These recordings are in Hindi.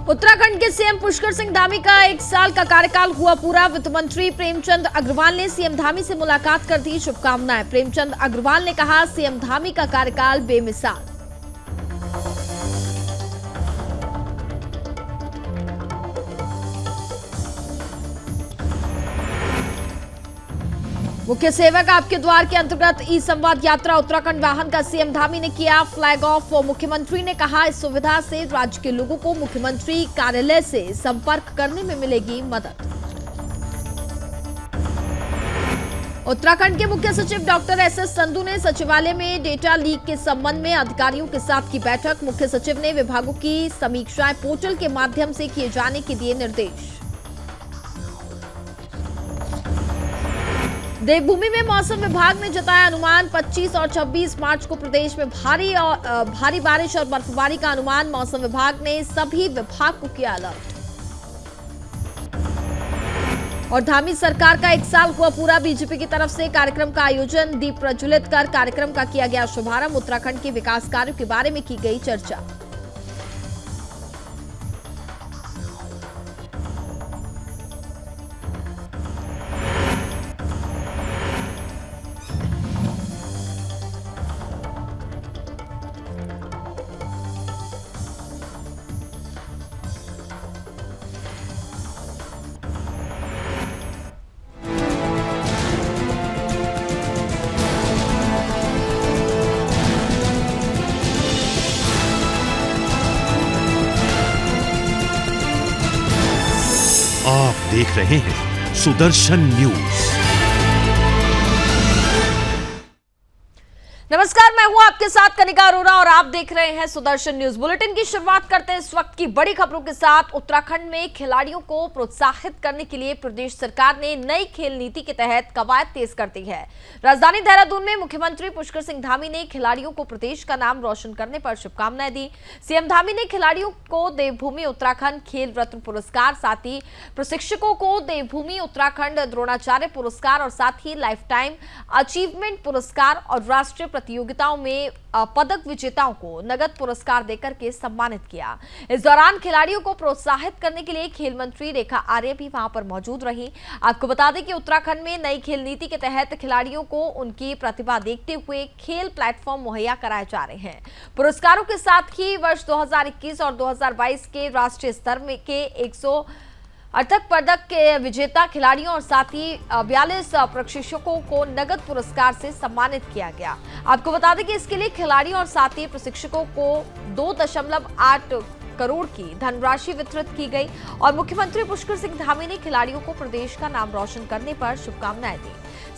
उत्तराखंड के सीएम पुष्कर सिंह धामी का 1 साल का कार्यकाल हुआ पूरा। वित्त मंत्री प्रेमचंद अग्रवाल ने सीएम धामी से मुलाकात कर दी शुभकामनाएं। प्रेमचंद अग्रवाल ने कहा, सीएम धामी का कार्यकाल बेमिसाल। मुख्य सेवक आपके द्वार के अंतर्गत ई संवाद यात्रा उत्तराखंड वाहन का सीएम धामी ने किया फ्लैग ऑफ। मुख्यमंत्री ने कहा, इस सुविधा से राज्य के लोगों को मुख्यमंत्री कार्यालय से संपर्क करने में मिलेगी मदद। उत्तराखंड के मुख्य सचिव डॉक्टर एसएस संधू ने सचिवालय में डेटा लीक के संबंध में अधिकारियों के साथ की बैठक। मुख्य सचिव ने विभागों की समीक्षाएं पोर्टल के माध्यम से किए जाने के दिए निर्देश। देवभूमि में मौसम विभाग ने जताया अनुमान, 25 और 26 मार्च को प्रदेश में भारी बारिश और बर्फबारी का अनुमान। मौसम विभाग ने सभी विभाग को किया अलर्ट। और धामी सरकार का 1 साल हुआ पूरा। बीजेपी की तरफ से कार्यक्रम का आयोजन, दीप प्रज्वलित कर कार्यक्रम का किया गया शुभारंभ। उत्तराखंड के विकास कार्यों के बारे में की गई चर्चा। आप देख रहे हैं सुदर्शन न्यूज। नमस्कार, मैं हूं आपके साथ कनिका अरोरा और आप देख रहे हैं सुदर्शन न्यूज। बुलेटिन की शुरुआत करते हैं इस वक्त की बड़ी खबरों के साथ। उत्तराखंड में खिलाड़ियों को प्रोत्साहित करने के लिए प्रदेश सरकार ने नई खेल नीति के तहत कवायद तेज कर दी है। राजधानी देहरादून में मुख्यमंत्री पुष्कर सिंह धामी ने खिलाड़ियों को प्रदेश का नाम रोशन करने पर शुभकामनाएं दी। सीएम धामी ने खिलाड़ियों को देवभूमि उत्तराखंड खेल रत्न पुरस्कार, साथ ही प्रशिक्षकों को देवभूमि उत्तराखंड द्रोणाचार्य पुरस्कार और साथ ही लाइफ टाइम अचीवमेंट पुरस्कार और राष्ट्रीय प्रतियोगिताओं में पदक विजेताओं को नगद पुरस्कार देकर के सम्मानित किया। इस दौरान खिलाड़ियों को प्रोत्साहित करने के लिए खेल मंत्री रेखा आर्य भी वहां पर मौजूद रही। आपको बता दें कि उत्तराखंड में नई खेल नीति के तहत खिलाड़ियों को उनकी प्रतिभा देखते हुए खेल प्लेटफॉर्म मुहैया कराए जा रहे हैं। पुरस्कारों के साथ ही वर्ष 2021 और 2022 के राष्ट्रीय स्तर में के 168 पदक के विजेता खिलाड़ियों और साथ ही 42 प्रशिक्षकों को नगद पुरस्कार से सम्मानित किया गया। आपको बता दें कि इसके लिए खिलाड़ियों और साथ ही प्रशिक्षकों को 2.8 करोड़ की धनराशि वितरित की गई। और मुख्यमंत्री पुष्कर सिंह धामी ने खिलाड़ियों को प्रदेश का नाम रोशन करने पर शुभकामनाएं दी।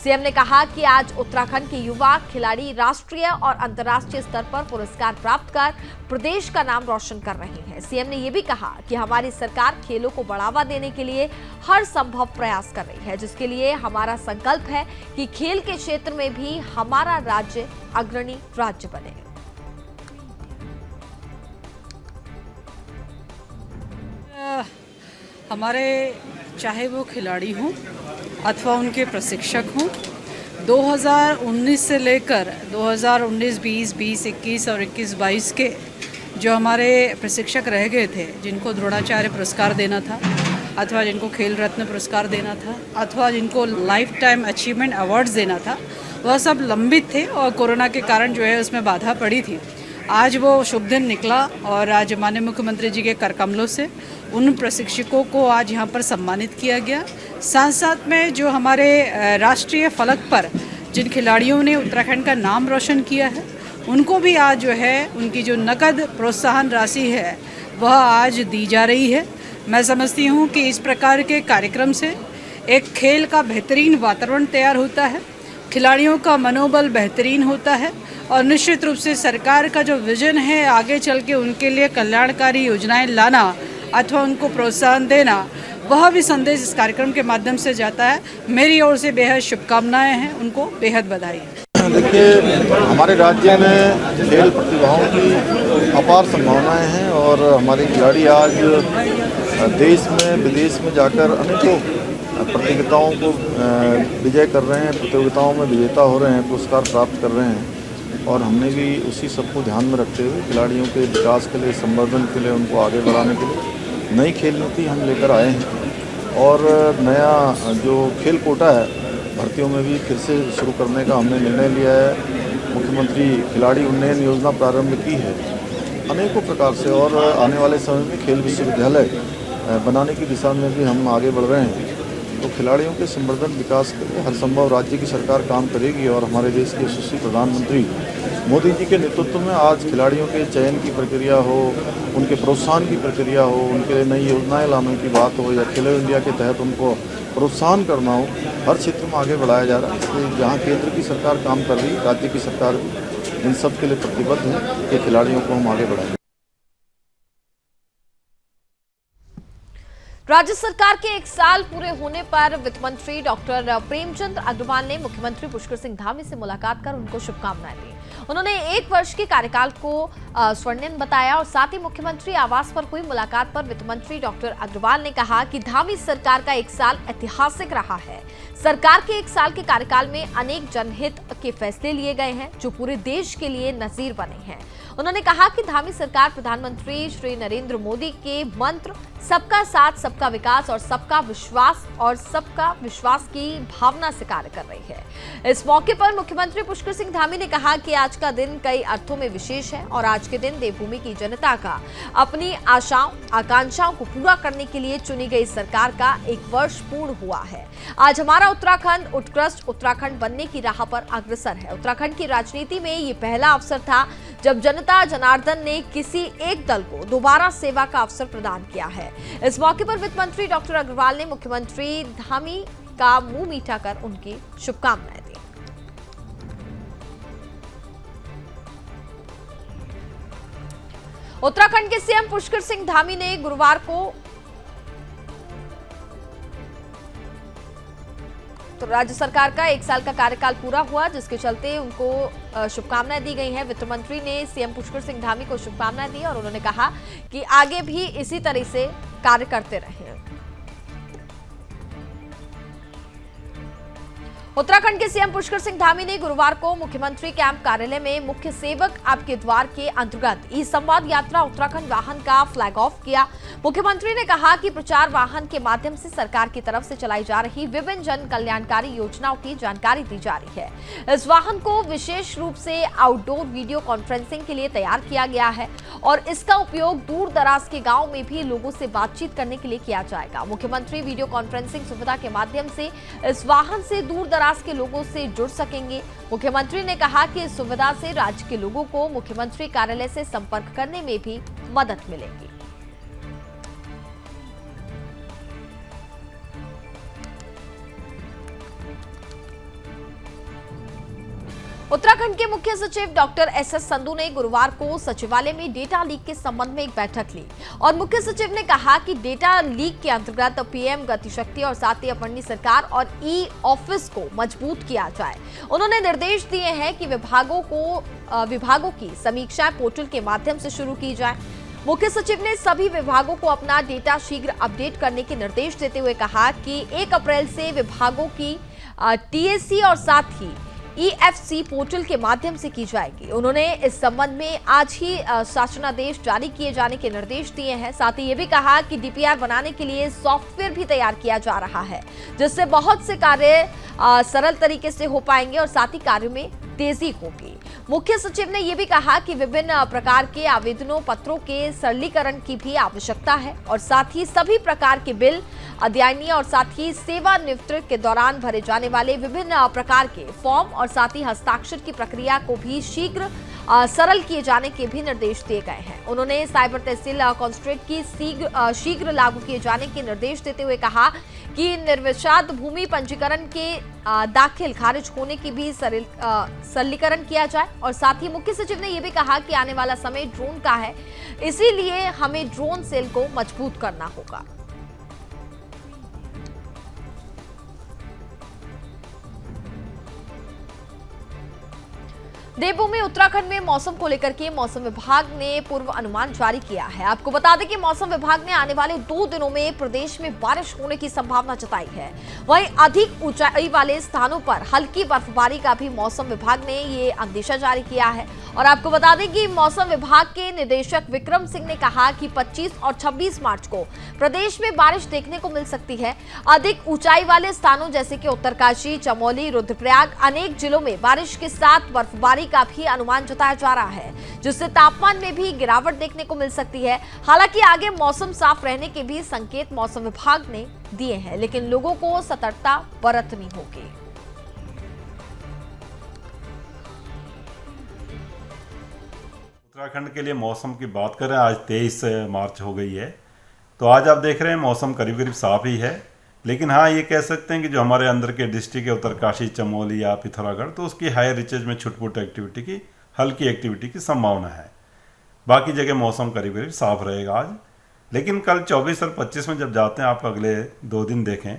सीएम ने कहा कि आज उत्तराखंड के युवा खिलाड़ी राष्ट्रीय और अंतर्राष्ट्रीय स्तर पर पुरस्कार प्राप्त कर प्रदेश का नाम रोशन कर रहे हैं। सीएम ने यह भी कहा कि हमारी सरकार खेलों को बढ़ावा देने के लिए हर संभव प्रयास कर रही है, जिसके लिए हमारा संकल्प है कि खेल के क्षेत्र में भी हमारा राज्य अग्रणी राज्य बने। हमारे चाहे वो खिलाड़ी हों अथवा उनके प्रशिक्षक हों, 2019 से लेकर 2019, 20, 21 और 21-22 के जो हमारे प्रशिक्षक रह गए थे, जिनको द्रोणाचार्य पुरस्कार देना था अथवा जिनको खेल रत्न पुरस्कार देना था अथवा जिनको लाइफ टाइम अचीवमेंट अवार्ड्स देना था, वह सब लंबित थे और कोरोना के कारण जो है उसमें बाधा पड़ी थी। आज वो शुभ दिन निकला और आज माननीय मुख्यमंत्री जी के कर कमलों से उन प्रशिक्षकों को आज यहाँ पर सम्मानित किया गया। साथ साथ में जो हमारे राष्ट्रीय फलक पर जिन खिलाड़ियों ने उत्तराखंड का नाम रोशन किया है, उनको भी आज जो है उनकी जो नकद प्रोत्साहन राशि है वह आज दी जा रही है। मैं समझती हूँ कि इस प्रकार के कार्यक्रम से एक खेल का बेहतरीन वातावरण तैयार होता है, खिलाड़ियों का मनोबल बेहतरीन होता है और निश्चित रूप से सरकार का जो विजन है आगे चल के उनके लिए कल्याणकारी योजनाएं लाना अथवा उनको प्रोत्साहन देना, वह भी संदेश इस कार्यक्रम के माध्यम से जाता है। मेरी ओर से बेहद शुभकामनाएं हैं, उनको बेहद बधाई। देखिए, हमारे राज्य में खेल प्रतिभाओं की अपार संभावनाएं हैं और हमारे खिलाड़ी आज देश में विदेश में जाकर अनेकों प्रतियोगिताओं को विजय कर रहे हैं, प्रतियोगिताओं में विजेता हो रहे हैं, पुरस्कार प्राप्त कर रहे हैं। और हमने भी उसी सबको ध्यान में रखते हुए खिलाड़ियों के विकास के लिए, संवर्धन के लिए, उनको आगे बढ़ाने के लिए नई खेल नीति हम लेकर आए हैं और नया जो खेल कोटा है भर्तियों में भी फिर से शुरू करने का हमने निर्णय लिया है। मुख्यमंत्री खिलाड़ी उन्नयन योजना प्रारंभ की है अनेकों प्रकार से और आने वाले समय में खेल विश्वविद्यालय बनाने की दिशा में भी हम आगे बढ़ रहे हैं। तो खिलाड़ियों के संवर्धन विकास के लिए हर संभव राज्य की सरकार काम करेगी और हमारे देश के यशस्वी प्रधानमंत्री मोदी जी के नेतृत्व में आज खिलाड़ियों के चयन की प्रक्रिया हो, उनके प्रोत्साहन की प्रक्रिया हो, उनके लिए नई योजनाएं लाने की बात हो या खेलो इंडिया के तहत उनको प्रोत्साहन करना हो, हर क्षेत्र में आगे बढ़ाया जा रहा है। इसलिए जहाँ केंद्र की सरकार काम कर रही है, राज्य की सरकार भी इन सब के लिए प्रतिबद्ध है कि खिलाड़ियों को हम आगे बढ़ाएं। राज्य सरकार के 1 साल पूरे होने पर वित्त मंत्री डॉक्टर प्रेमचंद अग्रवाल ने मुख्यमंत्री पुष्कर सिंह धामी से मुलाकात कर उनको शुभकामनाएं दी। उन्होंने 1 वर्ष के कार्यकाल को स्वर्णिम बताया और साथ ही मुख्यमंत्री आवास पर हुई मुलाकात पर वित्त मंत्री डॉक्टर अग्रवाल ने कहा कि धामी सरकार का 1 साल ऐतिहासिक रहा है। सरकार के 1 साल के कार्यकाल में अनेक जनहित के फैसले लिए गए हैं जो पूरे देश के लिए नजीर बने हैं। उन्होंने कहा कि धामी सरकार प्रधानमंत्री श्री नरेंद्र मोदी के मंत्र सबका साथ, सबका विकास और सबका विश्वास की भावना से कार्य कर रही है। इस मौके पर मुख्यमंत्री पुष्कर सिंह धामी ने कहा कि आज का दिन कई अर्थों में विशेष है और आज के दिन देवभूमि की जनता का अपनी आशाओं आकांक्षाओं को पूरा करने के लिए चुनी गई सरकार का 1 वर्ष पूर्ण हुआ है। आज हमारा उत्तराखंड उत्कृष्ट उत्तराखंड बनने की राह पर अग्रसर है। उत्तराखंड की राजनीति में ये पहला अवसर था जब जनता जनार्दन ने किसी एक दल को दोबारा सेवा का अवसर प्रदान किया है। इस मौके पर वित्त मंत्री डॉक्टर अग्रवाल ने मुख्यमंत्री धामी का मुंह मीठा कर उनकी शुभकामनाएं दी। उत्तराखंड के सीएम पुष्कर सिंह धामी ने गुरुवार को तो राज्य सरकार का 1 साल का कार्यकाल पूरा हुआ जिसके चलते उनको शुभकामनाएं दी गई हैं। वित्त मंत्री ने सीएम पुष्कर सिंह धामी को शुभकामनाएं दी और उन्होंने कहा कि आगे भी इसी तरह से कार्य करते रहें। उत्तराखंड के सीएम पुष्कर सिंह धामी ने गुरुवार को मुख्यमंत्री कैंप कार्यालय में मुख्य सेवक आपके द्वार के अंतर्गत ई संवाद यात्रा उत्तराखंड वाहन का फ्लैग ऑफ किया। मुख्यमंत्री ने कहा कि प्रचार वाहन के माध्यम से सरकार की तरफ से चलाई जा रही विभिन्न जन कल्याणकारी योजनाओं की जानकारी दी जा रही है। इस वाहन को विशेष रूप से आउटडोर वीडियो कॉन्फ्रेंसिंग के लिए तैयार किया गया है और इसका उपयोग दूर दराज के गाँव में भी लोगों से बातचीत करने के लिए किया जाएगा। मुख्यमंत्री वीडियो कॉन्फ्रेंसिंग सुविधा के माध्यम से इस वाहन से दूर दराज के लोगों से जुड़ सकेंगे। मुख्यमंत्री ने कहा कि इस सुविधा से राज्य के लोगों को मुख्यमंत्री कार्यालय से संपर्क करने में भी मदद मिलेगी। उत्तराखंड के मुख्य सचिव डॉक्टर एसएस संधू ने गुरुवार को सचिवालय में डेटा लीक के संबंध में एक बैठक ली और मुख्य सचिव ने कहा कि डेटा लीक के अंतर्गत पीएम गतिशक्ति और साथ ही अपनी सरकार और ई ऑफिस को मजबूत किया जाए। उन्होंने निर्देश दिए हैं कि विभागों की समीक्षा पोर्टल के माध्यम से शुरू की जाए। मुख्य सचिव ने सभी विभागों को अपना डेटा शीघ्र अपडेट करने के निर्देश देते हुए कहा कि 1 अप्रैल से विभागों की टीएसी और साथ ही ईएफसी पोर्टल के माध्यम से की जाएगी। उन्होंने इस संबंध में आज ही शासनादेश जारी किए जाने के निर्देश दिए हैं। साथ ही ये भी कहा कि डीपीआर बनाने के लिए सॉफ्टवेयर भी तैयार किया जा रहा है जिससे बहुत से कार्य सरल तरीके से हो पाएंगे और साथ ही कार्यों में तेजी होगी। मुख्य सचिव ने यह भी कहा कि विभिन्न प्रकार के आवेदनों पत्रों के सरलीकरण की भी आवश्यकता है और साथ ही सभी प्रकार के बिल अध्ययनीय और साथ ही सेवानिवृत्ति के दौरान भरे जाने वाले विभिन्न प्रकार के फॉर्म और साथ ही हस्ताक्षर की प्रक्रिया को भी शीघ्र सरल किए जाने के भी निर्देश दिए गए हैं। उन्होंने साइबर तहसील कॉन्स्ट्रेट की शीघ्र लागू किए जाने के निर्देश देते हुए कहा कि निर्विवाद भूमि पंजीकरण के दाखिल खारिज होने की भी सरलीकरण किया जाए और साथ ही मुख्य सचिव ने यह भी कहा कि आने वाला समय ड्रोन का है, इसीलिए हमें ड्रोन सेल को मजबूत करना होगा। देवभूमि उत्तराखंड में मौसम को लेकर के मौसम विभाग ने पूर्व अनुमान जारी किया है। आपको बता दें कि मौसम विभाग ने आने वाले 2 दिनों में प्रदेश में बारिश होने की संभावना जताई है। वहीं अधिक ऊंचाई वाले स्थानों पर हल्की बर्फबारी का भी मौसम विभाग ने ये अंदेशा जारी किया है। और आपको बता दें कि मौसम विभाग के निदेशक विक्रम सिंह ने कहा कि 25 और 26 मार्च को प्रदेश में बारिश देखने को मिल सकती है। अधिक ऊंचाई वाले स्थानों जैसे कि उत्तरकाशी, चमोली, रुद्रप्रयाग, अनेक जिलों में बारिश के साथ बर्फबारी का भी अनुमान जताया जा रहा है, जिससे तापमान में भी गिरावट देखने को मिल सकती है। हालांकि आगे मौसम साफ रहने के भी संकेत मौसम विभाग ने दिए हैं, लेकिन लोगों को सतर्कता बरतनी होगी। उत्तराखंड के लिए मौसम की बात करें, आज 23 मार्च हो गई है, तो आज आप देख रहे हैं मौसम करीब करीब साफ ही है। लेकिन हाँ, ये कह सकते हैं कि जो हमारे अंदर के डिस्ट्रिक्ट है उत्तरकाशी, चमोली या पिथौरागढ़, तो उसकी हायर रिचेज में छुटपुट एक्टिविटी की, हल्की एक्टिविटी की संभावना है। बाकी जगह मौसम करीब करीब साफ रहेगा आज। लेकिन कल 24 और 25 में जब जाते हैं, आप अगले 2 दिन देखें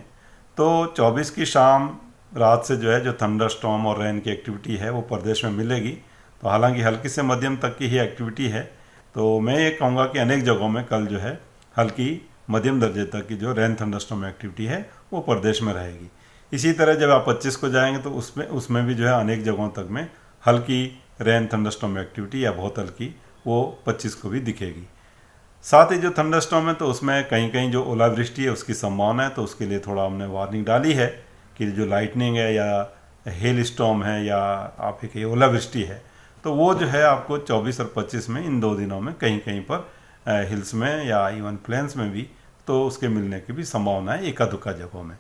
तो 24 की शाम रात से जो है जो थंडर स्टॉर्म और रेन की एक्टिविटी है वो प्रदेश में मिलेगी। तो हालांकि हल्की से मध्यम तक की ही एक्टिविटी है, तो मैं ये कहूँगा कि अनेक जगहों में कल जो है हल्की मध्यम दर्जे तक की जो रेन थंडरस्टॉर्म एक्टिविटी है वो प्रदेश में रहेगी। इसी तरह जब आप 25 को जाएंगे तो उसमें भी जो है अनेक जगहों तक में हल्की रेन थंडरस्टॉर्म एक्टिविटी या बहुत हल्की वो 25 को भी दिखेगी। साथ ही जो थंडरस्टॉर्म है तो उसमें कहीं कहीं जो ओलावृष्टि है उसकी संभावना है, तो उसके लिए थोड़ा हमने वार्निंग डाली है कि जो लाइटनिंग है या हेल स्टॉर्म है या आप कहीं ओलावृष्टि है, तो वो जो है आपको 24 और 25 में इन 2 दिनों में कहीं कहीं पर हिल्स में या इवन प्लेन्स में भी तो उसके मिलने की भी संभावना है एका दुक्का जगहों में।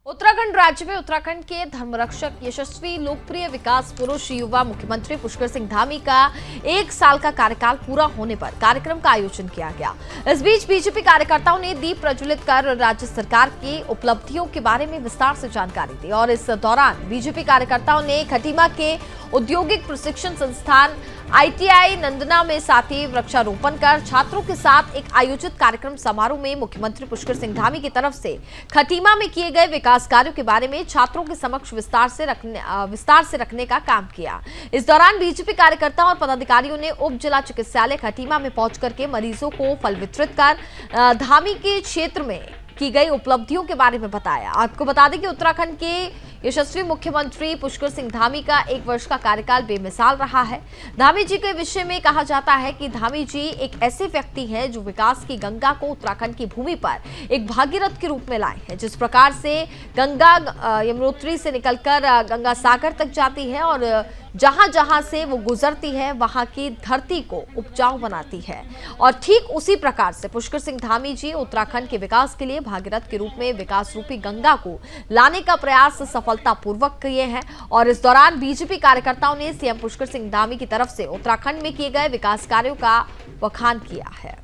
उत्तराखंड राज्य में उत्तराखंड के धर्मरक्षक, यशस्वी, लोकप्रिय विकास पुरुष, युवा मुख्यमंत्री पुष्कर सिंह धामी का 1 साल का कार्यकाल पूरा होने पर कार्यक्रम का आयोजन किया गया। इस बीच बीजेपी कार्यकर्ताओं ने दीप प्रज्वलित कर राज्य सरकार की उपलब्धियों के बारे में विस्तार से जानकारी दी। और इस दौरान बीजेपी कार्यकर्ताओं ने खटीमा के औद्योगिक प्रशिक्षण संस्थान ITI नंदना में साथी वृक्षारोपण कर छात्रों के साथ एक आयोजित कार्यक्रम समारोह में मुख्यमंत्री पुष्कर सिंह धामी की तरफ से खटीमा में किए गए विकास कार्यों के बारे में छात्रों के समक्ष विस्तार से रखने का काम किया। इस दौरान बीजेपी कार्यकर्ताओं और पदाधिकारियों ने उप जिला चिकित्सालय खटीमा में पहुंच करके मरीजों को फल वितरित कर धामी के क्षेत्र में की गई उपलब्धियों के बारे में बताया। आपको बता दें कि उत्तराखंड के यशस्वी मुख्यमंत्री पुष्कर सिंह धामी का 1 वर्ष का कार्यकाल बेमिसाल रहा है। धामी जी के विषय में कहा जाता है कि धामी जी एक ऐसे व्यक्ति हैं जो विकास की गंगा को उत्तराखंड की भूमि पर एक भागीरथ के रूप में लाए हैं। जिस प्रकार से गंगा यमुनोत्री से निकलकर गंगा सागर तक जाती है और जहां जहां से वो गुजरती है वहां की धरती को उपजाऊ बनाती है, और ठीक उसी प्रकार से पुष्कर सिंह धामी जी उत्तराखंड के विकास के लिए भागीरथ के रूप में विकास रूपी गंगा को लाने का प्रयास सफलतापूर्वक किए हैं। और इस दौरान बीजेपी कार्यकर्ताओं ने सीएम पुष्कर सिंह धामी की तरफ से उत्तराखंड में किए गए विकास कार्यों का बखान किया है।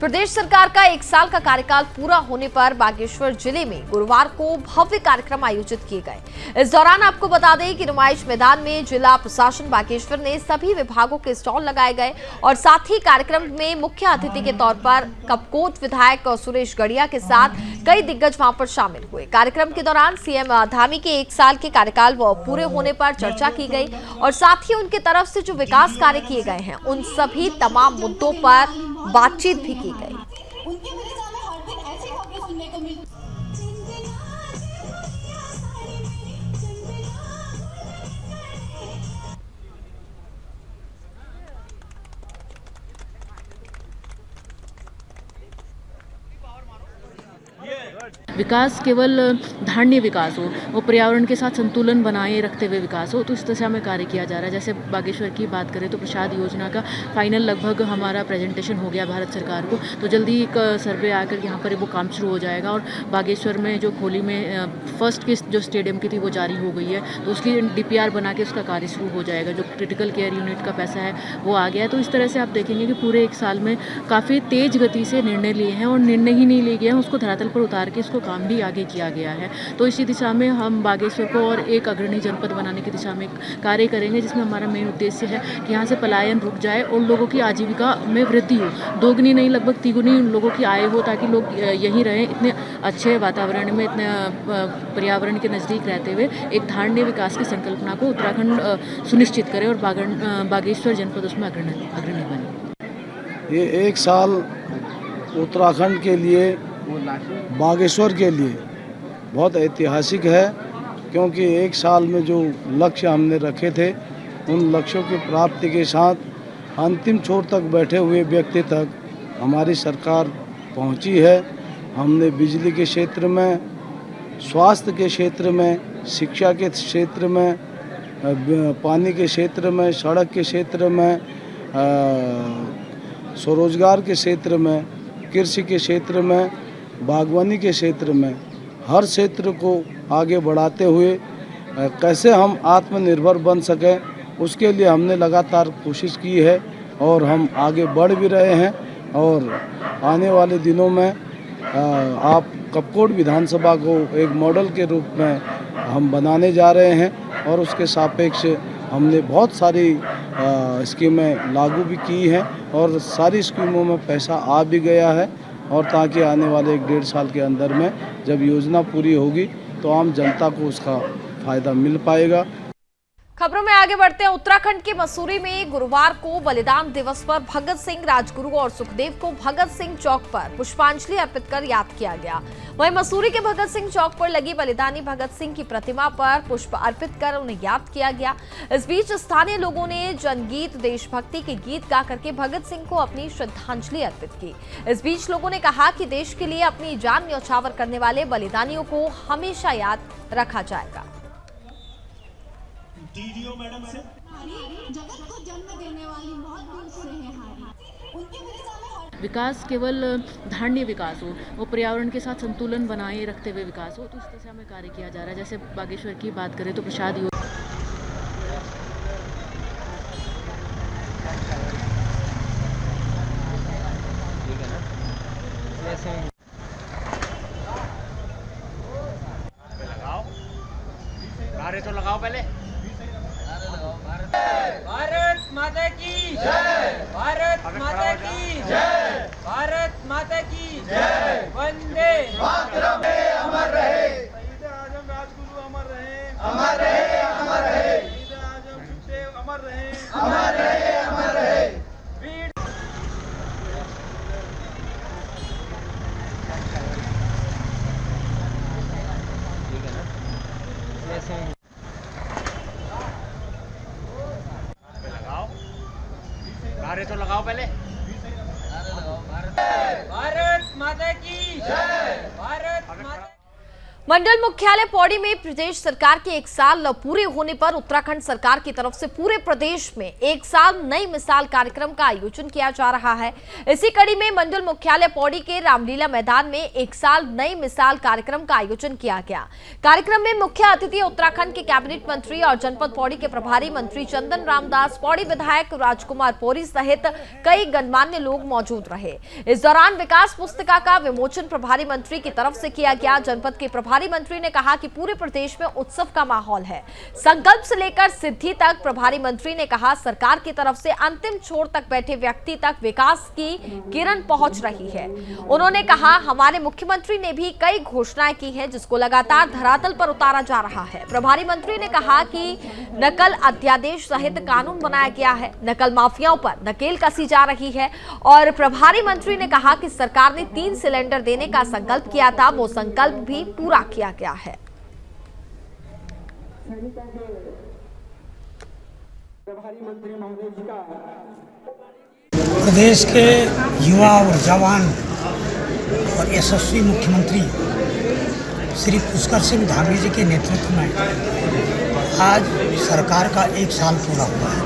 प्रदेश सरकार का 1 साल का कार्यकाल पूरा होने पर बागेश्वर जिले में गुरुवार को भव्य कार्यक्रम आयोजित किए गए। इस दौरान आपको बता दें कि नुमाइश मैदान में जिला प्रशासन बागेश्वर ने सभी विभागों के स्टॉल लगाए गए और साथ ही कार्यक्रम में मुख्य अतिथि के तौर पर कपकोट विधायक सुरेश गढ़िया के साथ कई दिग्गज वहां पर शामिल हुए। कार्यक्रम के दौरान सीएम धामी के 1 साल के कार्यकाल पूरे होने पर चर्चा की गई और साथ ही उनके तरफ से जो विकास कार्य किए गए हैं उन सभी तमाम मुद्दों पर बातचीत भी की गई। विकास केवल धारणीय विकास हो, वो पर्यावरण के साथ संतुलन बनाए रखते हुए विकास हो, तो इस दिशा में कार्य किया जा रहा है। जैसे बागेश्वर की बात करें तो प्रसाद योजना का फाइनल लगभग हमारा प्रेजेंटेशन हो गया भारत सरकार को, तो जल्दी एक सर्वे आकर यहाँ पर वो काम शुरू हो जाएगा। और बागेश्वर में जो खोली में फर्स्ट की जो स्टेडियम की थी वो जारी हो गई है, तो उसकी DPR बना के उसका कार्य शुरू हो जाएगा। जो क्रिटिकल केयर यूनिट का पैसा है वो आ गया है। तो इस तरह से आप देखेंगे कि पूरे 1 साल में काफ़ी तेज गति से निर्णय लिए हैं और निर्णय ही नहीं लिए गए हैं, उसको धरातल पर उतार के इसको काम भी आगे किया गया है। तो इसी दिशा में हम बागेश्वर को और एक अग्रणी जनपद बनाने की दिशा में कार्य करेंगे, जिसमें हमारा मेन उद्देश्य है कि यहाँ से पलायन रुक जाए और लोगों की आजीविका में वृद्धि हो, दोगुनी नहीं लगभग तिगुनी लोगों की आय हो, ताकि लोग यहीं रहें। इतने अच्छे वातावरण में, इतने पर्यावरण के नज़दीक रहते हुए एक धारणीय विकास की संकल्पना को उत्तराखंड सुनिश्चित करे और बागेश्वर जनपद उसमें अग्रणी बने। ये एक साल उत्तराखंड के लिए, बागेश्वर के लिए बहुत ऐतिहासिक है, क्योंकि एक साल में जो लक्ष्य हमने रखे थे उन लक्ष्यों की प्राप्ति के साथ अंतिम छोर तक बैठे हुए व्यक्ति तक हमारी सरकार पहुंची है। हमने बिजली के क्षेत्र में, स्वास्थ्य के क्षेत्र में, शिक्षा के क्षेत्र में, पानी के क्षेत्र में, सड़क के क्षेत्र में, स्वरोजगार के क्षेत्र में, कृषि के क्षेत्र में, बागवानी के क्षेत्र में, हर क्षेत्र को आगे बढ़ाते हुए कैसे हम आत्मनिर्भर बन सकें, उसके लिए हमने लगातार कोशिश की है और हम आगे बढ़ भी रहे हैं। और आने वाले दिनों में आप कपकोट विधानसभा को एक मॉडल के रूप में हम बनाने जा रहे हैं और उसके सापेक्ष हमने बहुत सारी स्कीमें लागू भी की हैं और सारी स्कीमों में पैसा आ भी गया है। और ताकि आने वाले 1-1.5 साल के अंदर में जब योजना पूरी होगी तो आम जनता को उसका फ़ायदा मिल पाएगा। खबरों में आगे बढ़ते हैं। उत्तराखंड के मसूरी में गुरुवार को बलिदान दिवस पर भगत सिंह, राजगुरु और सुखदेव को भगत सिंह चौक पर पुष्पांजलि अर्पित कर याद किया गया। वहीं मसूरी के भगत सिंह चौक पर लगी बलिदानी भगत सिंह की प्रतिमा पर पुष्प अर्पित कर उन्हें याद किया गया। इस बीच स्थानीय लोगों ने जनगीत, देशभक्ति के गीत गा करके भगत सिंह को अपनी श्रद्धांजलि अर्पित की। इस बीच लोगों ने कहा कि देश के लिए अपनी जान न्यौछावर करने वाले बलिदानियों को हमेशा याद रखा जाएगा। मैडम से जगत को जन्म देने वाली बहुत दूर से है हारी। उनकी वजह से विकास केवल धारणीय विकास हो, वो पर्यावरण के साथ संतुलन बनाए रखते हुए विकास हो, तो इस दिशा में कार्य किया जा रहा है। जैसे बागेश्वर की बात करें तो प्रसाद योजना तो लगाओ पहले। भारत माता की जय, भारत माता की जय, भारत माता की जय, वंदे मातरम। अमर रहे शहीद आजम राजगुरु, अमर रहे, अमर रहे, अमर रहे शहीद आजम सुखदेव, अमर रहे, अमर रहे, अमर रहे वीर। ठीक है ना, ऐसे तो लगाओ पहले। भारत माता की जय, भारत माता। मंडल मुख्यालय पौड़ी में प्रदेश सरकार के 1 साल पूरे होने पर उत्तराखंड सरकार की तरफ से पूरे प्रदेश में 1 साल नई मिसाल कार्यक्रम का आयोजन किया जा रहा है। इसी कड़ी में मंडल मुख्यालय पौड़ी के रामलीला मैदान में 1 साल नई मिसाल कार्यक्रम का आयोजन किया गया। कार्यक्रम में मुख्य अतिथि उत्तराखंड के कैबिनेट मंत्री और जनपद पौड़ी के प्रभारी मंत्री चंदन रामदास, पौड़ी विधायक राजकुमार पौरी सहित कई गणमान्य लोग मौजूद रहे। इस दौरान विकास पुस्तिका का विमोचन प्रभारी मंत्री की तरफ से किया गया। जनपद के प्रभारी मंत्री ने कहा कि पूरे प्रदेश में उत्सव का माहौल है। संकल्प से लेकर सिद्धि तक प्रभारी मंत्री ने कहा, सरकार की तरफ से अंतिम छोर तक बैठे व्यक्ति तक विकास की किरण पहुंच रही है। उन्होंने कहा, हमारे मुख्यमंत्री ने भी कई घोषणाएं की हैं जिसको लगातार धरातल पर उतारा जा रहा है। प्रभारी मंत्री ने कहा कि नकल अध्यादेश सहित कानून बनाया गया है, नकल माफियाओं पर नकेल कसी जा रही है। और प्रभारी मंत्री ने कहा कि सरकार ने 3 सिलेंडर देने का संकल्प किया था, वो संकल्प भी पूरा किया गया है। प्रदेश के युवा और जवान और यशस्वी मुख्यमंत्री श्री पुष्कर सिंह धामी जी के नेतृत्व में आज सरकार का 1 साल पूरा हुआ है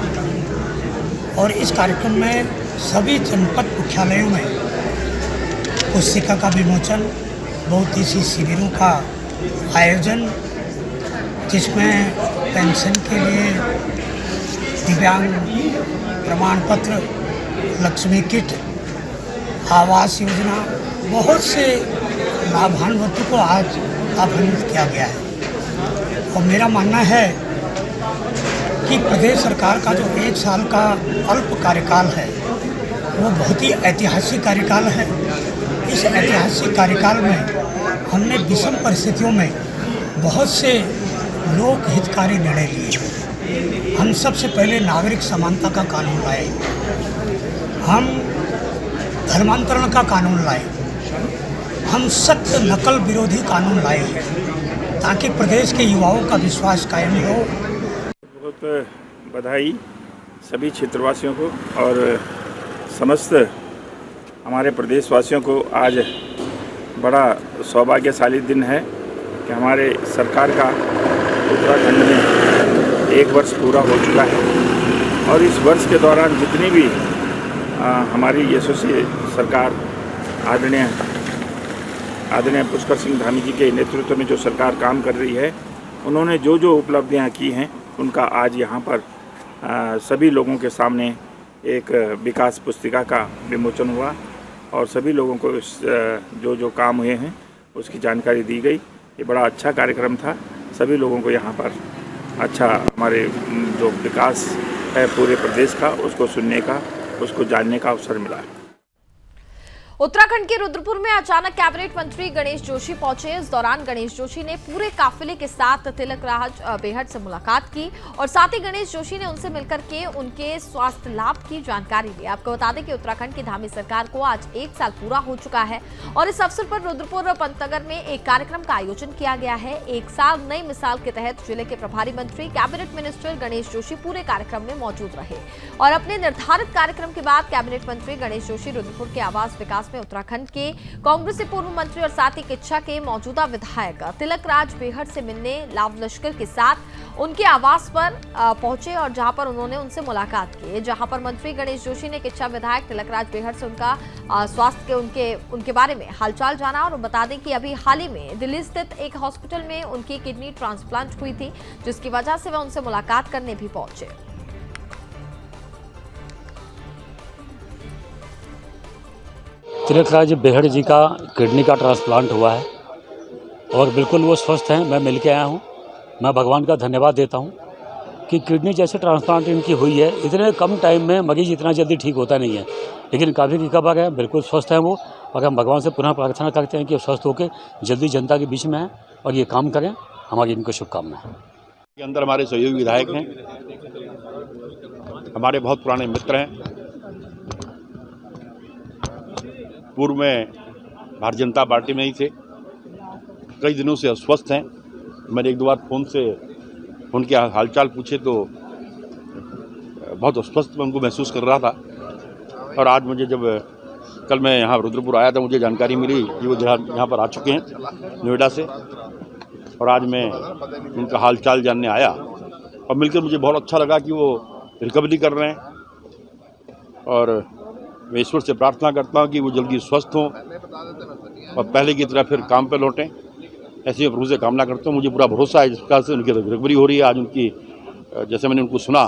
और इस कार्यक्रम में सभी जनपद मुख्यालयों में पुस्तिका का विमोचन, बहुत सी शिविरों का आयोजन, जिसमें पेंशन के लिए दिव्यांग प्रमाण पत्र, लक्ष्मी किट, आवास योजना, बहुत से लाभान्वितों को आज लाभान्वित किया गया है। और मेरा मानना है कि प्रदेश सरकार का जो 1 साल का अल्प कार्यकाल है वो बहुत ही ऐतिहासिक कार्यकाल है। इस ऐतिहासिक कार्यकाल में हमने विषम परिस्थितियों में बहुत से लोक हितकारी निर्णय लिए। हम सबसे पहले नागरिक समानता का कानून लाए, हम धर्मांतरण का कानून लाए, हम सत्य नकल विरोधी कानून लाए हैं ताकि प्रदेश के युवाओं का विश्वास कायम हो। बहुत बधाई सभी क्षेत्रवासियों को और समस्त हमारे प्रदेशवासियों को। आज बड़ा सौभाग्यशाली दिन है कि हमारे सरकार का उत्तराखंड में 1 वर्ष पूरा हो चुका है और इस वर्ष के दौरान जितनी भी हमारी यशस्वी सरकार आदरणीय पुष्कर सिंह धामी जी के नेतृत्व में जो सरकार काम कर रही है, उन्होंने जो जो उपलब्धियां की हैं उनका आज यहाँ पर सभी लोगों के सामने एक विकास पुस्तिका का विमोचन हुआ और सभी लोगों को जो जो काम हुए हैं उसकी जानकारी दी गई। ये बड़ा अच्छा कार्यक्रम था। सभी लोगों को यहाँ पर अच्छा हमारे जो विकास है पूरे प्रदेश का उसको सुनने का, उसको जानने का अवसर मिला है। उत्तराखंड के रुद्रपुर में अचानक कैबिनेट मंत्री गणेश जोशी पहुंचे। इस दौरान गणेश जोशी ने पूरे काफिले के साथ तिलक राज बेहड़ से मुलाकात की और साथ ही गणेश जोशी ने उनसे मिलकर के उनके स्वास्थ्य लाभ की जानकारी ली। आपको बता दें कि उत्तराखंड की धामी सरकार को आज 1 साल पूरा हो चुका है और इस अवसर पर रुद्रपुर पंतनगर में एक कार्यक्रम का आयोजन किया गया है। 1 साल नई मिसाल के तहत जिले के प्रभारी मंत्री कैबिनेट मिनिस्टर गणेश जोशी पूरे कार्यक्रम में मौजूद रहे और अपने निर्धारित कार्यक्रम के बाद कैबिनेट मंत्री गणेश जोशी रुद्रपुर के आवास विकास में उत्तराखंड के कांग्रेस के पूर्व मंत्री और साथ ही किच्छा के मौजूदा विधायक तिलक राज बेहड़ से मिलने लाव लश्कर के साथ उनके आवास पर पहुंचे और जहां पर उन्होंने उनसे मुलाकात की, जहां पर मंत्री गणेश जोशी ने किच्छा विधायक तिलक राज बेहड़ से उनका स्वास्थ्य के उनके बारे में हालचाल जाना। और बता दें कि अभी हाल ही में दिल्ली स्थित एक हॉस्पिटल में उनकी किडनी ट्रांसप्लांट हुई थी, जिसकी वजह से वह उनसे मुलाकात करने भी पहुंचे। तिलक राज बेहड़ जी का किडनी का ट्रांसप्लांट हुआ है और बिल्कुल वो स्वस्थ हैं। मैं मिल के आया हूँ। मैं भगवान का धन्यवाद देता हूँ कि किडनी जैसे ट्रांसप्लांट इनकी हुई है। इतने कम टाइम में मरीज इतना जल्दी ठीक होता नहीं है, लेकिन काफ़ी रिकवर है, बिल्कुल स्वस्थ हैं वो। और हम भगवान से पुनः प्रार्थना करते हैं कि वो स्वस्थ होकर जल्दी जनता के बीच में आएँ और ये काम करें। हमारी इनको शुभकामनाएं। के अंदर हमारे सहयोगी विधायक हैं, हमारे बहुत पुराने मित्र हैं। पूर्व में भारतीय जनता पार्टी में ही थे, कई दिनों से अस्वस्थ हैं। मैंने 1-2 बार फ़ोन से उनके हालचाल पूछे तो बहुत अस्वस्थ मैं उनको महसूस कर रहा था। और आज मुझे जब कल मैं यहाँ रुद्रपुर आया था, मुझे जानकारी मिली कि वो यहाँ पर आ चुके हैं नोएडा से, और आज मैं उनका हालचाल जानने आया और मिलकर मुझे बहुत अच्छा लगा कि वो रिकवरी कर रहे हैं। और मैं ईश्वर से प्रार्थना करता हूँ कि वो जल्दी स्वस्थ हों और पहले की तरह फिर काम पर लौटें। ऐसी मैं प्रभु से कामना करता हूँ। मुझे पूरा भरोसा है जिस प्रकार से उनकी रिकवरी हो रही है। आज उनकी जैसे मैंने उनको सुना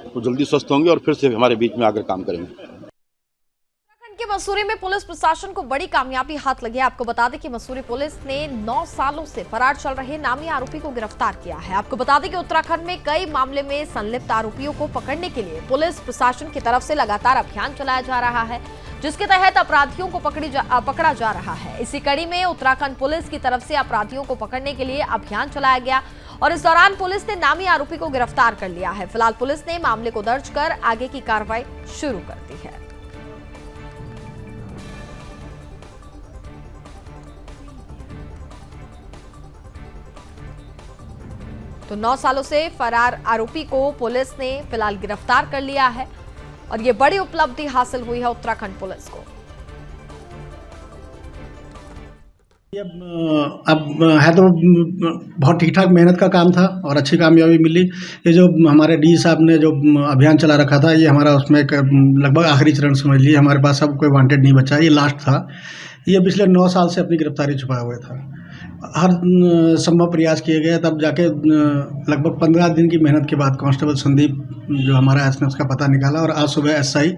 तो जल्दी स्वस्थ होंगे और फिर से हमारे बीच में आकर काम करेंगे। के मसूरी में पुलिस प्रशासन को बड़ी कामयाबी हाथ लगी है। आपको बता दें कि मसूरी पुलिस ने 9 सालों से फरार चल रहे नामी आरोपी को गिरफ्तार किया है। आपको बता दें कि उत्तराखंड में कई मामले में संलिप्त आरोपियों को पकड़ने के लिए पुलिस प्रशासन की तरफ से लगातार अभियान चलाया जा रहा है, जिसके तहत अपराधियों को पकड़ा जा रहा है। इसी कड़ी में उत्तराखंड पुलिस की तरफ से अपराधियों को पकड़ने के लिए अभियान चलाया गया और इस दौरान पुलिस ने नामी आरोपी को गिरफ्तार कर लिया है। फिलहाल पुलिस ने मामले को दर्ज कर आगे की कार्रवाई शुरू कर दी है। तो 9 सालों से फरार आरोपी को पुलिस ने फिलहाल गिरफ्तार कर लिया है और ये बड़ी उपलब्धि हासिल हुई है उत्तराखंड पुलिस को। अब है तो बहुत ठीक ठाक मेहनत का काम था और अच्छी कामयाबी मिली। ये जो हमारे डी साहब ने जो अभियान चला रखा था, ये हमारा उसमें लगभग आखिरी चरण समझ लीजिए। हमारे पास अब कोई वांटेड नहीं बचा, ये लास्ट था। ये पिछले 9 साल से अपनी गिरफ्तारी छुपाया हुआ था। हर संभव प्रयास किए गए, तब जाके लगभग 15 दिन की मेहनत के बाद कांस्टेबल संदीप जो हमारा एस ने उसका पता निकाला और आज सुबह एसआई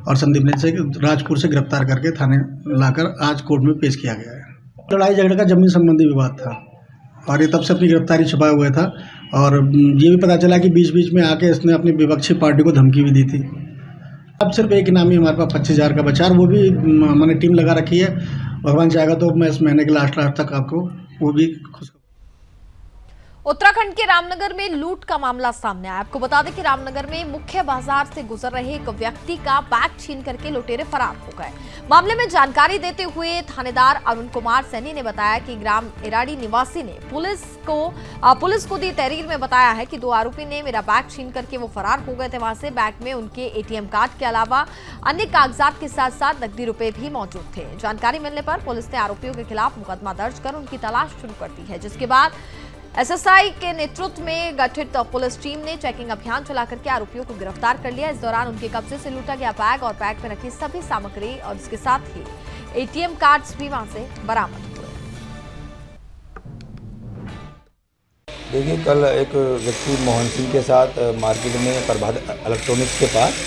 और संदीप ने से राजपुर से गिरफ्तार करके थाने लाकर आज कोर्ट में पेश किया गया है। लड़ाई झगड़े का जमीन संबंधी विवाद था और ये तब से अपनी गिरफ्तारी छुपाया हुआ था और ये भी पता चला कि बीच बीच में आके इसने अपनी विपक्षी पार्टी को धमकी भी दी थी। अब सिर्फ एक इनामी हमारे पास 25,000 का बचा, वो भी मैंने टीम लगा रखी है। भगवान चाहेगा तो मैं इस महीने के लास्ट तक आपको वो भी खुश। उत्तराखंड के रामनगर में लूट का मामला सामने आया। आपको बता दें कि रामनगर में मुख्य बाजार से गुजर रहे एक व्यक्ति का बैग छीन करके लुटेरे फरार हो गए। मामले में जानकारी देते हुए थानेदार अरुण कुमार सैनी ने बताया कि ग्राम इराड़ी निवासी ने पुलिस को दी तहरीर में बताया है कि 2 आरोपी ने मेरा बैग छीन करके वो फरार हो गए थे। वहां से बैग में उनके एटीएम कार्ड के अलावा अन्य कागजात के साथ साथ नकदी रुपए भी मौजूद थे। जानकारी मिलने पर पुलिस ने आरोपियों के खिलाफ मुकदमा दर्ज कर उनकी तलाश शुरू कर दी है, जिसके बाद एसएसआई के नेतृत्व में गठित पुलिस टीम ने चेकिंग अभियान चला करके आरोपियों को गिरफ्तार कर लिया। इस दौरान उनके कब्जे से लूटा गया बैग और बैग में रखी सभी सामग्री और इसके साथ ही एटीएम कार्ड्स भी वहां से बरामद हुए। देखिए, कल एक व्यक्ति मोहन सिंह के साथ मार्केट में प्रभात इलेक्ट्रॉनिक्स के पास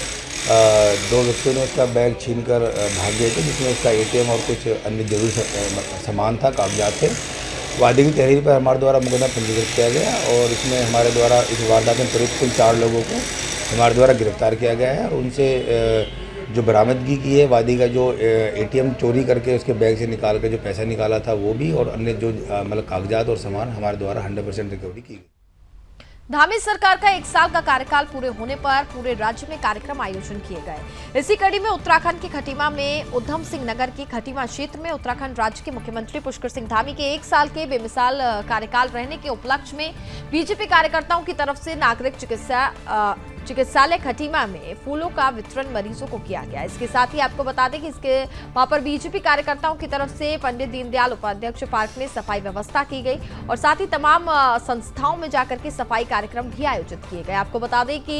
2 व्यक्तियों ने उसका बैग छीन कर भाग गए थे, जिसमें उसका एटीएम और कुछ अन्य जरूरी सामान था, कागजात थे। वादी की तहरीर पर हमारे द्वारा मुकदमा पंजीकृत किया गया और इसमें हमारे द्वारा इस वारदात में प्रयुक्त कुल 4 लोगों को हमारे द्वारा गिरफ्तार किया गया है और उनसे जो बरामदगी की है, वादी का जो एटीएम चोरी करके उसके बैग से निकाल कर जो पैसा निकाला था वो भी, और अन्य जो मतलब कागजात और सामान हमारे द्वारा 100% रिकवरी की गई। धामी सरकार का 1 साल का कार्यकाल पूरे होने पर पूरे राज्य में कार्यक्रम आयोजन किए गए। इसी कड़ी में उत्तराखंड के खटीमा में उधम सिंह नगर के खटीमा क्षेत्र में उत्तराखंड राज्य के मुख्यमंत्री पुष्कर सिंह धामी के 1 साल के बेमिसाल कार्यकाल रहने के उपलक्ष्य में बीजेपी कार्यकर्ताओं की तरफ से नागरिक चिकित्सालय खटीमा में फूलों का वितरण मरीजों को किया गया। इसके साथ ही आपको बता दें कि वहां पर बीजेपी कार्यकर्ताओं की तरफ से पंडित दीनदयाल उपाध्याय पार्क में सफाई व्यवस्था की गई और साथ ही तमाम संस्थाओं में जाकर के सफाई कार्यक्रम भी आयोजित किए गए। आपको बता दें कि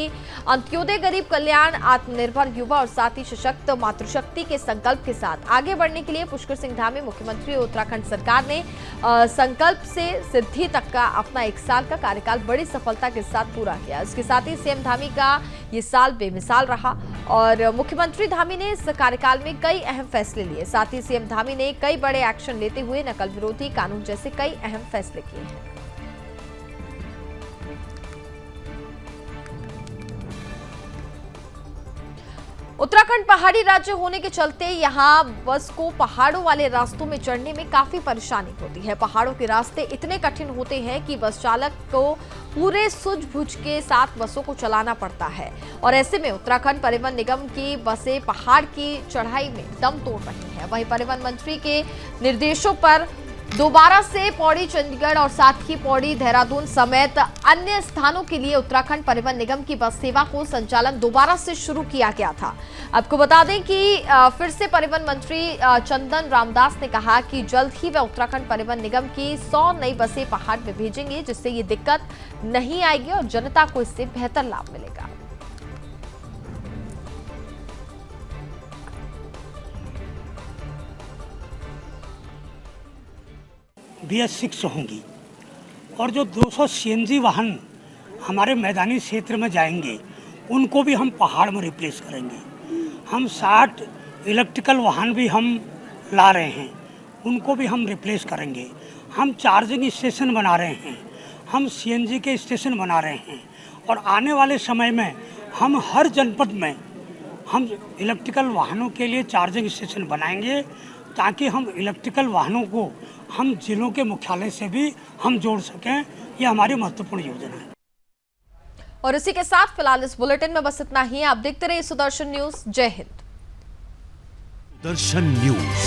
अंत्योदय गरीब कल्याण, आत्मनिर्भर युवा और साथ ही सशक्त मातृशक्ति के संकल्प के साथ आगे बढ़ने के लिए पुष्कर सिंह धामी मुख्यमंत्री उत्तराखंड सरकार ने संकल्प से सिद्धि तक का अपना 1 साल का कार्यकाल बड़ी सफलता के साथ पूरा किया। इसके साथ ही सीएम धामी का ये साल बेमिसाल रहा और मुख्यमंत्री धामी ने इस कार्यकाल में कई अहम फैसले लिए। साथ ही सीएम धामी ने कई बड़े एक्शन लेते हुए नकल विरोधी कानून जैसे कई अहम फैसले किए हैं। उत्तराखंड पहाड़ी राज्य होने के चलते यहाँ बस को पहाड़ों वाले रास्तों में चढ़ने में काफी परेशानी होती है। पहाड़ों के रास्ते इतने कठिन होते हैं कि बस चालक को पूरे सूझबूझ के साथ बसों को चलाना पड़ता है और ऐसे में उत्तराखंड परिवहन निगम की बसें पहाड़ की चढ़ाई में दम तोड़ रही हैं। वहीं परिवहन मंत्री के निर्देशों पर दोबारा से पौड़ी, चंडीगढ़ और साथ ही पौड़ी, देहरादून समेत अन्य स्थानों के लिए उत्तराखंड परिवहन निगम की बस सेवा को संचालन दोबारा से शुरू किया गया था। आपको बता दें कि फिर से परिवहन मंत्री चंदन रामदास ने कहा कि जल्द ही वह उत्तराखंड परिवहन निगम की 100 नई बसें पहाड़ में भेजेंगे, जिससे ये दिक्कत नहीं आएगी और जनता को इससे बेहतर लाभ मिलेगा। BS6 होंगी और जो 200 CNG वाहन हमारे मैदानी क्षेत्र में जाएंगे उनको भी हम पहाड़ में रिप्लेस करेंगे। हम 60 इलेक्ट्रिकल वाहन भी हम ला रहे हैं, उनको भी हम रिप्लेस करेंगे। हम चार्जिंग स्टेशन बना रहे हैं, हम CNG के स्टेशन बना रहे हैं और आने वाले समय में हम हर जनपद में हम इलेक्ट्रिकल वाहनों के लिए चार्जिंग स्टेशन बनाएंगे ताकि हम इलेक्ट्रिकल वाहनों को हम जिलों के मुख्यालय से भी हम जोड़ सकें। ये हमारी महत्वपूर्ण योजना है। और इसी के साथ फिलहाल इस बुलेटिन में बस इतना ही। आप देखते रहिए सुदर्शन न्यूज। जय हिंद। सुदर्शन न्यूज।